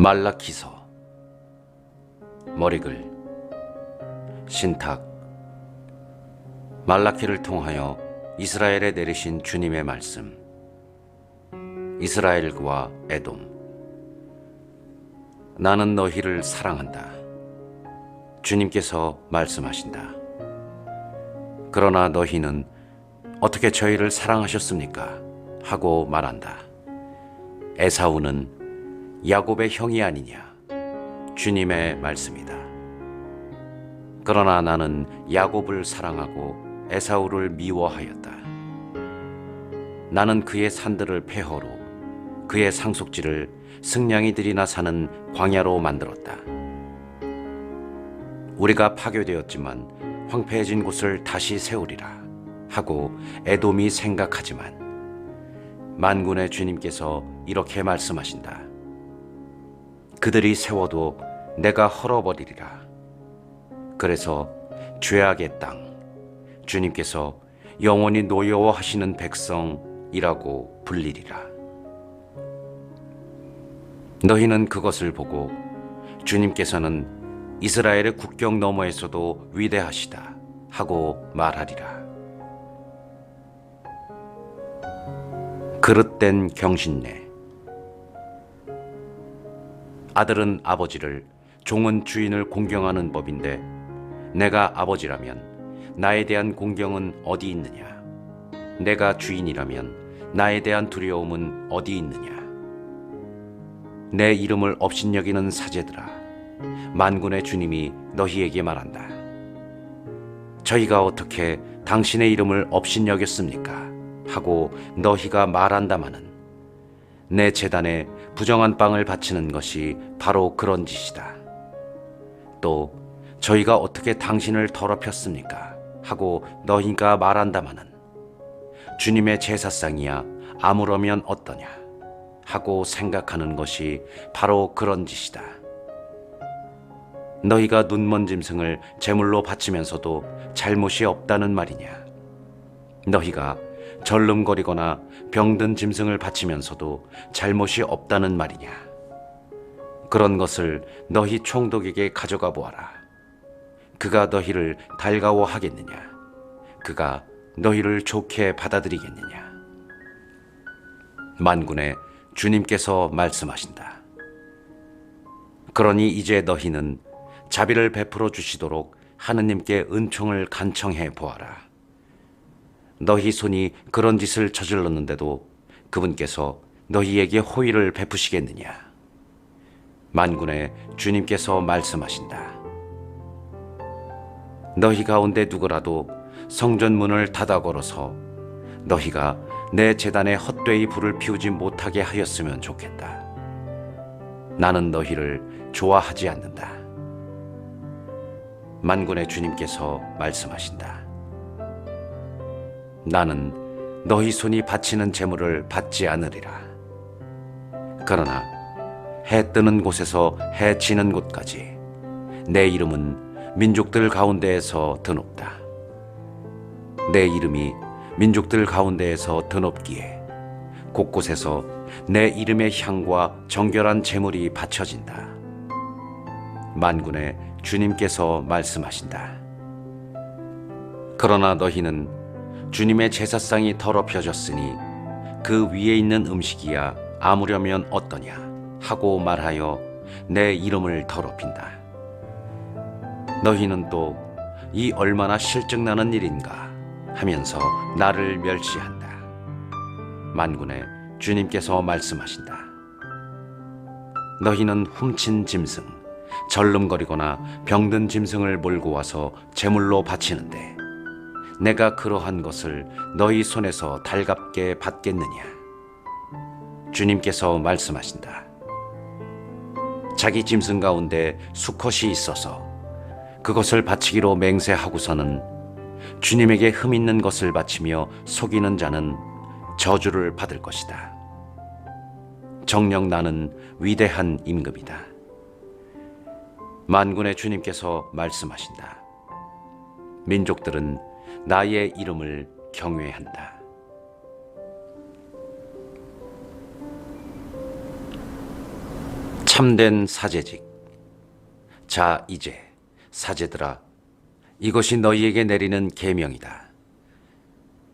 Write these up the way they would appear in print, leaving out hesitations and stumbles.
말라기서. 머리글. 신탁. 말라기를 통하여 이스라엘에 내리신 주님의 말씀. 이스라엘과 에돔. 나는 너희를 사랑한다. 주님께서 말씀하신다. 그러나 너희는 어떻게 저희를 사랑하셨습니까? 하고 말한다. 에사우는 야곱의 형이 아니냐? 주님의 말씀이다. 그러나 나는 야곱을 사랑하고 에사우를 미워하였다. 나는 그의 산들을 폐허로, 그의 상속지를 승냥이들이나 사는 광야로 만들었다. 우리가 파괴되었지만 황폐해진 곳을 다시 세우리라 하고 에돔이 생각하지만 만군의 주님께서 이렇게 말씀하신다. 그들이 세워도 내가 헐어버리리라. 그래서 죄악의 땅, 주님께서 영원히 노여워하시는 백성이라고 불리리라. 너희는 그것을 보고 주님께서는 이스라엘의 국경 너머에서도 위대하시다 하고 말하리라. 그릇된 경신내. 아들은 아버지를, 종은 주인을 공경하는 법인데 내가 아버지라면 나에 대한 공경은 어디 있느냐? 내가 주인이라면 나에 대한 두려움은 어디 있느냐? 내 이름을 업신여기는 사제들아, 만군의 주님이 너희에게 말한다. 저희가 어떻게 당신의 이름을 업신여겼습니까? 하고 너희가 말한다마는 내 제단에 부정한 빵을 바치는 것이 바로 그런 짓이다. 또 저희가 어떻게 당신을 더럽혔습니까? 하고 너희가 말한다마는 주님의 제사상이야 아무러면 어떠냐? 하고 생각하는 것이 바로 그런 짓이다. 너희가 눈먼 짐승을 제물로 바치면서도 잘못이 없다는 말이냐? 너희가 절름거리거나 병든 짐승을 바치면서도 잘못이 없다는 말이냐? 그런 것을 너희 총독에게 가져가 보아라. 그가 너희를 달가워하겠느냐? 그가 너희를 좋게 받아들이겠느냐? 만군의 주님께서 말씀하신다. 그러니 이제 너희는 자비를 베풀어 주시도록 하느님께 은총을 간청해 보아라. 너희 손이 그런 짓을 저질렀는데도 그분께서 너희에게 호의를 베푸시겠느냐? 만군의 주님께서 말씀하신다. 너희 가운데 누구라도 성전 문을 닫아 걸어서 너희가 내 제단에 헛되이 불을 피우지 못하게 하였으면 좋겠다. 나는 너희를 좋아하지 않는다. 만군의 주님께서 말씀하신다. 나는 너희 손이 바치는 제물을 받지 않으리라. 그러나 해 뜨는 곳에서 해 지는 곳까지 내 이름은 민족들 가운데에서 드높다. 내 이름이 민족들 가운데에서 드높기에 곳곳에서 내 이름의 향과 정결한 제물이 바쳐진다. 만군의 주님께서 말씀하신다. 그러나 너희는 주님의 제사상이 더럽혀졌으니 그 위에 있는 음식이야 아무려면 어떠냐 하고 말하여 내 이름을 더럽힌다. 너희는 또 이 얼마나 실증나는 일인가 하면서 나를 멸시한다. 만군의 주님께서 말씀하신다. 너희는 훔친 짐승, 절름거리거나 병든 짐승을 몰고 와서 제물로 바치는데 내가 그러한 것을 너희 손에서 달갑게 받겠느냐? 주님께서 말씀하신다. 자기 짐승 가운데 수컷이 있어서 그것을 바치기로 맹세하고서는 주님에게 흠 있는 것을 바치며 속이는 자는 저주를 받을 것이다. 정녕 나는 위대한 임금이다. 만군의 주님께서 말씀하신다. 민족들은 나의 이름을 경외한다. 참된 사제직. 자, 이제 사제들아, 이것이 너희에게 내리는 계명이다.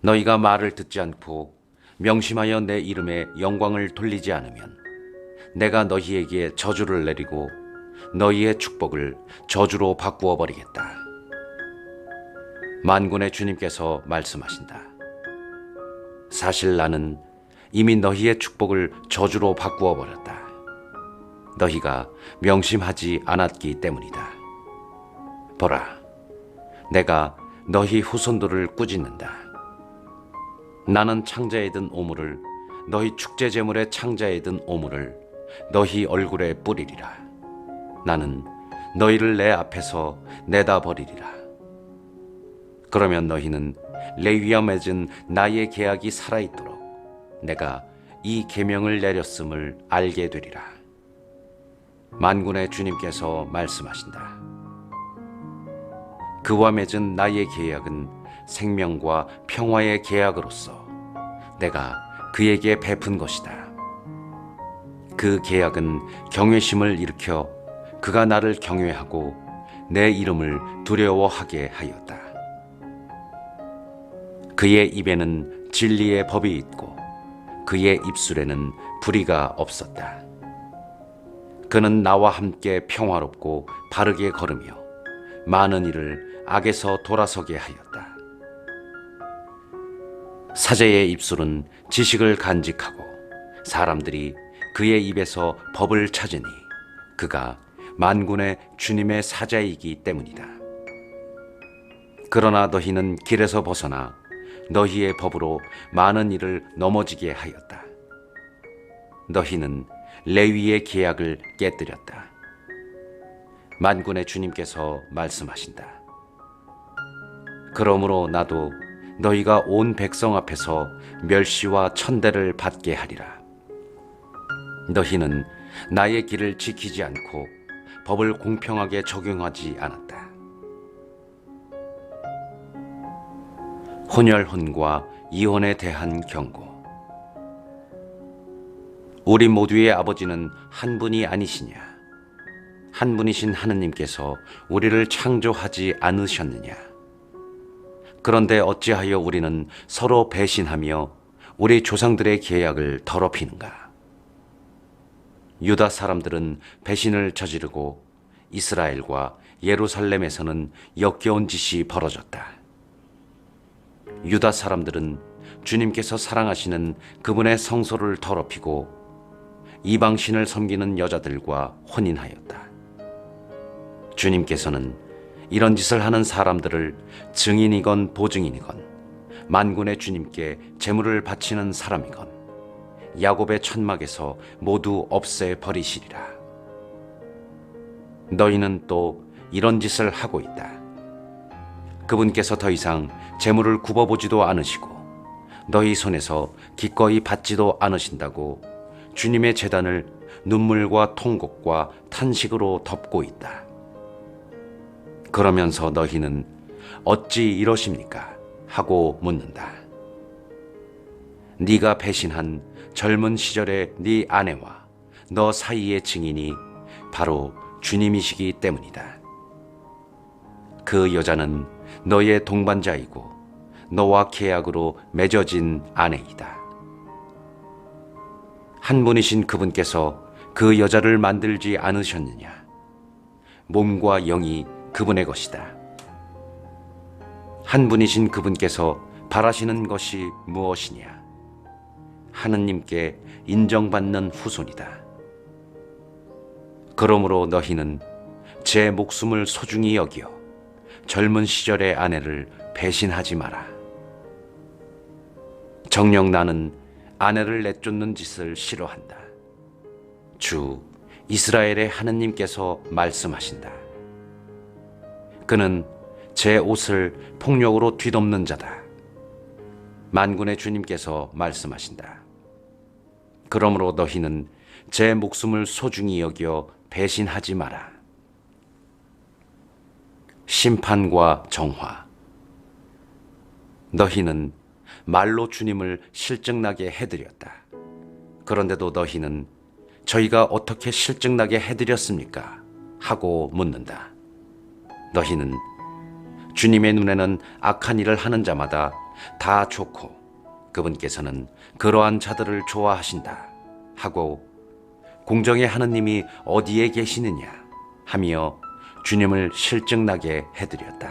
너희가 말을 듣지 않고 명심하여 내 이름에 영광을 돌리지 않으면 내가 너희에게 저주를 내리고 너희의 축복을 저주로 바꾸어 버리겠다. 만군의 주님께서 말씀하신다. 사실 나는 이미 너희의 축복을 저주로 바꾸어 버렸다. 너희가 명심하지 않았기 때문이다. 보라, 내가 너희 후손들을 꾸짖는다. 나는 창자에 든 오물을, 너희 축제 제물의 창자에 든 오물을 너희 얼굴에 뿌리리라. 나는 너희를 내 앞에서 내다 버리리라. 그러면 너희는 레위와 맺은 나의 계약이 살아있도록 내가 이 계명을 내렸음을 알게 되리라. 만군의 주님께서 말씀하신다. 그와 맺은 나의 계약은 생명과 평화의 계약으로서 내가 그에게 베푼 것이다. 그 계약은 경외심을 일으켜 그가 나를 경외하고 내 이름을 두려워하게 하였다. 그의 입에는 진리의 법이 있고 그의 입술에는 불의가 없었다. 그는 나와 함께 평화롭고 바르게 걸으며 많은 이를 악에서 돌아서게 하였다. 사제의 입술은 지식을 간직하고 사람들이 그의 입에서 법을 찾으니 그가 만군의 주님의 사자이기 때문이다. 그러나 너희는 길에서 벗어나 너희의 법으로 많은 이를 넘어지게 하였다. 너희는 레위의 계약을 깨뜨렸다. 만군의 주님께서 말씀하신다. 그러므로 나도 너희가 온 백성 앞에서 멸시와 천대를 받게 하리라. 너희는 나의 길을 지키지 않고 법을 공평하게 적용하지 않았다. 혼혈혼과 이혼에 대한 경고. 우리 모두의 아버지는 한 분이 아니시냐? 한 분이신 하느님께서 우리를 창조하지 않으셨느냐? 그런데 어찌하여 우리는 서로 배신하며 우리 조상들의 계약을 더럽히는가? 유다 사람들은 배신을 저지르고 이스라엘과 예루살렘에서는 역겨운 짓이 벌어졌다. 유다 사람들은 주님께서 사랑하시는 그분의 성소를 더럽히고 이방신을 섬기는 여자들과 혼인하였다. 주님께서는 이런 짓을 하는 사람들을 증인이건 보증인이건 만군의 주님께 제물을 바치는 사람이건 야곱의 천막에서 모두 없애 버리시리라. 너희는 또 이런 짓을 하고 있다. 그분께서 더 이상 제물을 굽어보지도 않으시고 너희 손에서 기꺼이 받지도 않으신다고 주님의 제단을 눈물과 통곡과 탄식으로 덮고 있다. 그러면서 너희는 어찌 이러십니까? 하고 묻는다. 네가 배신한 젊은 시절의 네 아내와 너 사이의 증인이 바로 주님이시기 때문이다. 그 여자는 너의 동반자이고 너와 계약으로 맺어진 아내이다. 한 분이신 그분께서 그 여자를 만들지 않으셨느냐? 몸과 영이 그분의 것이다. 한 분이신 그분께서 바라시는 것이 무엇이냐? 하느님께 인정받는 후손이다. 그러므로 너희는 제 목숨을 소중히 여기어 젊은 시절의 아내를 배신하지 마라. 정녕 나는 아내를 내쫓는 짓을 싫어한다. 주 이스라엘의 하느님께서 말씀하신다. 그는 제 옷을 폭력으로 뒤덮는 자다. 만군의 주님께서 말씀하신다. 그러므로 너희는 제 목숨을 소중히 여겨 배신하지 마라. 심판과 정화. 너희는 말로 주님을 실증나게 해드렸다. 그런데도 너희는 저희가 어떻게 실증나게 해드렸습니까? 하고 묻는다. 너희는 주님의 눈에는 악한 일을 하는 자마다 다 좋고 그분께서는 그러한 자들을 좋아하신다 하고 공정의 하느님이 어디에 계시느냐 하며 주님을 실증나게 해드렸다.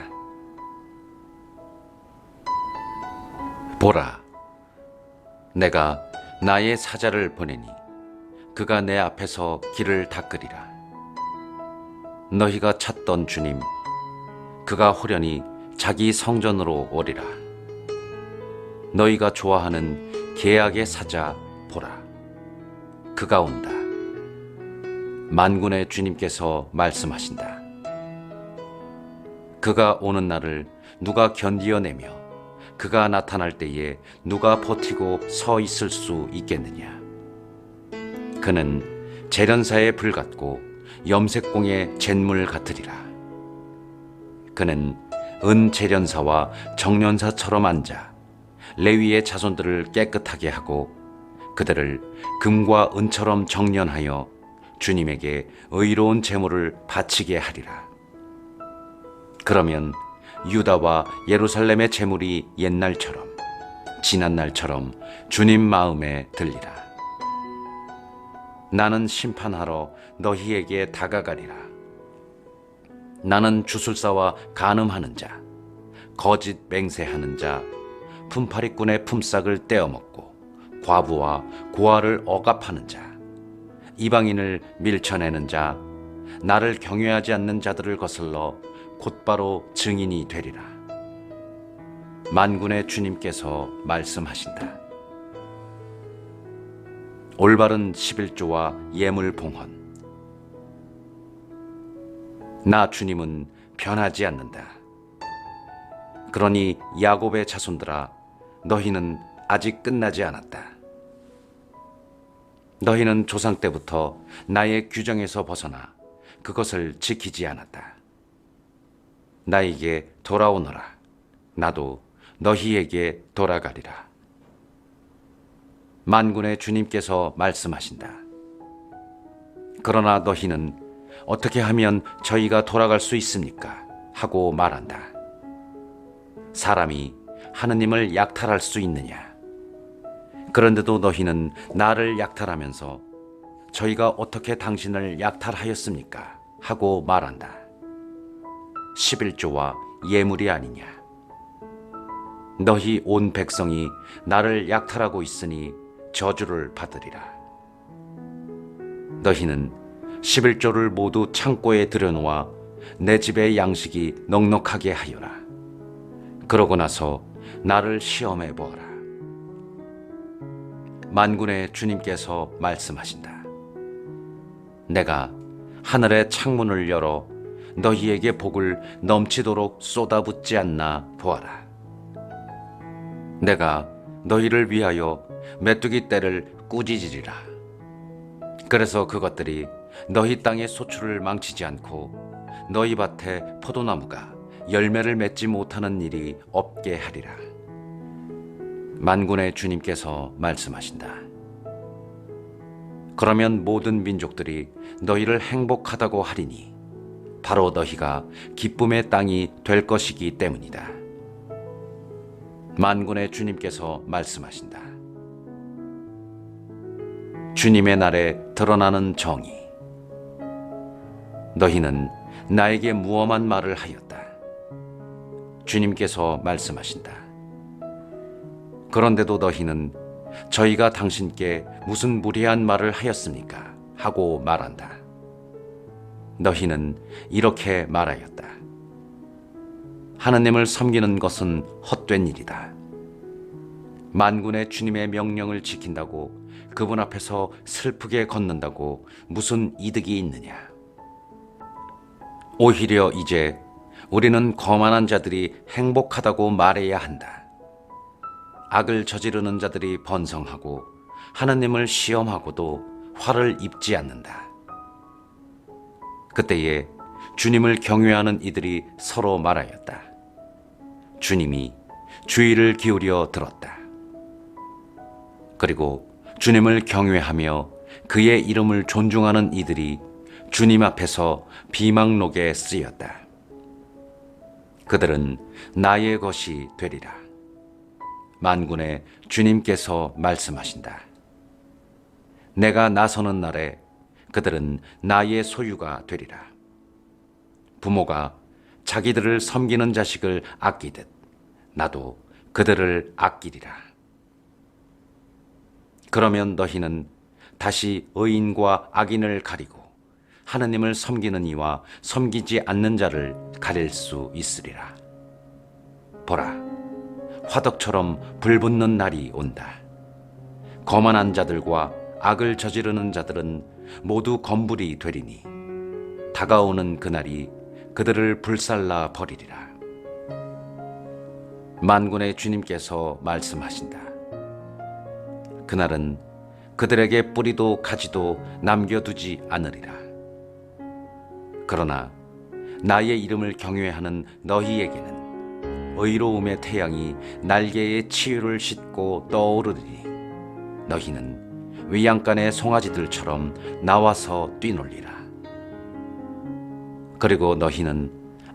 보라, 내가 나의 사자를 보내니 그가 내 앞에서 길을 닦으리라. 너희가 찾던 주님, 그가 호련히 자기 성전으로 오리라. 너희가 좋아하는 계약의 사자 보라, 그가 온다. 만군의 주님께서 말씀하신다. 그가 오는 날을 누가 견디어내며 그가 나타날 때에 누가 버티고 서 있을 수 있겠느냐. 그는 재련사의 불 같고 염색공의 잿물 같으리라. 그는 은 재련사와 정련사처럼 앉아 레위의 자손들을 깨끗하게 하고 그들을 금과 은처럼 정련하여 주님에게 의로운 제물을 바치게 하리라. 그러면 유다와 예루살렘의 제물이 옛날처럼 지난 날처럼 주님 마음에 들리라. 나는 심판하러 너희에게 다가가리라. 나는 주술사와 간음하는 자, 거짓 맹세하는 자, 품팔이꾼의 품삯을 떼어먹고 과부와 고아를 억압하는 자, 이방인을 밀쳐내는 자, 나를 경외하지 않는 자들을 거슬러 곧바로 증인이 되리라. 만군의 주님께서 말씀하신다. 올바른 11조와 예물 봉헌. 나 주님은 변하지 않는다. 그러니 야곱의 자손들아, 너희는 아직 끝나지 않았다. 너희는 조상 때부터 나의 규정에서 벗어나 그것을 지키지 않았다. 나에게 돌아오너라. 나도 너희에게 돌아가리라. 만군의 주님께서 말씀하신다. 그러나 너희는 어떻게 하면 저희가 돌아갈 수 있습니까? 하고 말한다. 사람이 하느님을 약탈할 수 있느냐? 그런데도 너희는 나를 약탈하면서 저희가 어떻게 당신을 약탈하였습니까? 하고 말한다. 11조와 예물이 아니냐? 너희 온 백성이 나를 약탈하고 있으니 저주를 받으리라. 너희는 11조를 모두 창고에 들여놓아 내 집의 양식이 넉넉하게 하여라. 그러고 나서 나를 시험해 보아라. 만군의 주님께서 말씀하신다. 내가 하늘의 창문을 열어 너희에게 복을 넘치도록 쏟아붓지 않나 보아라. 내가 너희를 위하여 메뚜기 떼를 꾸짖으리라. 그래서 그것들이 너희 땅의 소출을 망치지 않고 너희 밭에 포도나무가 열매를 맺지 못하는 일이 없게 하리라. 만군의 주님께서 말씀하신다. 그러면 모든 민족들이 너희를 행복하다고 하리니 바로 너희가 기쁨의 땅이 될 것이기 때문이다. 만군의 주님께서 말씀하신다. 주님의 날에 드러나는 정의. 너희는 나에게 무엄한 말을 하였다. 주님께서 말씀하신다. 그런데도 너희는 저희가 당신께 무슨 무례한 말을 하였습니까? 하고 말한다. 너희는 이렇게 말하였다. 하느님을 섬기는 것은 헛된 일이다. 만군의 주님의 명령을 지킨다고 그분 앞에서 슬프게 걷는다고 무슨 이득이 있느냐? 오히려 이제 우리는 거만한 자들이 행복하다고 말해야 한다. 악을 저지르는 자들이 번성하고 하느님을 시험하고도 화를 입지 않는다. 그때에 주님을 경외하는 이들이 서로 말하였다. 주님이 주의를 기울여 들었다. 그리고 주님을 경외하며 그의 이름을 존중하는 이들이 주님 앞에서 비망록에 쓰였다. 그들은 나의 것이 되리라. 만군의 주님께서 말씀하신다. 내가 나서는 날에 그들은 나의 소유가 되리라. 부모가 자기들을 섬기는 자식을 아끼듯 나도 그들을 아끼리라. 그러면 너희는 다시 의인과 악인을 가리고 하나님을 섬기는 이와 섬기지 않는 자를 가릴 수 있으리라. 보라, 화덕처럼 불붙는 날이 온다. 거만한 자들과 악을 저지르는 자들은 모두 검불이 되리니 다가오는 그날이 그들을 불살라 버리리라. 만군의 주님께서 말씀하신다. 그날은 그들에게 뿌리도 가지도 남겨두지 않으리라. 그러나 나의 이름을 경외하는 너희에게는 의로움의 태양이 날개에 치유를 싣고 떠오르리니 너희는 외양간의 송아지들처럼 나와서 뛰놀리라. 그리고 너희는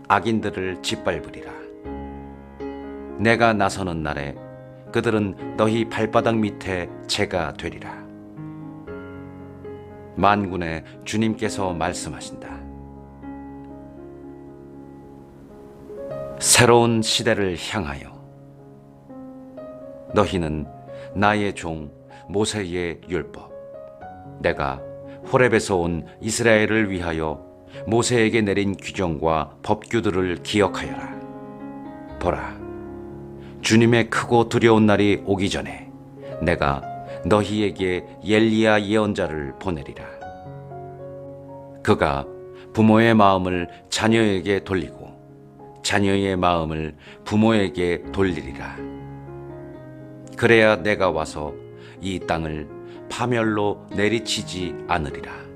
악인들을 짓밟으리라. 내가 나서는 날에 그들은 너희 발바닥 밑에 재가 되리라. 만군의 주님께서 말씀하신다. 새로운 시대를 향하여 너희는 나의 종 모세의 율법, 내가 호렙에서 온 이스라엘을 위하여 모세에게 내린 규정과 법규들을 기억하여라. 보라, 주님의 크고 두려운 날이 오기 전에 내가 너희에게 엘리야 예언자를 보내리라. 그가 부모의 마음을 자녀에게 돌리고 자녀의 마음을 부모에게 돌리리라. 그래야 내가 와서 이 땅을 파멸로 내리치지 않으리라.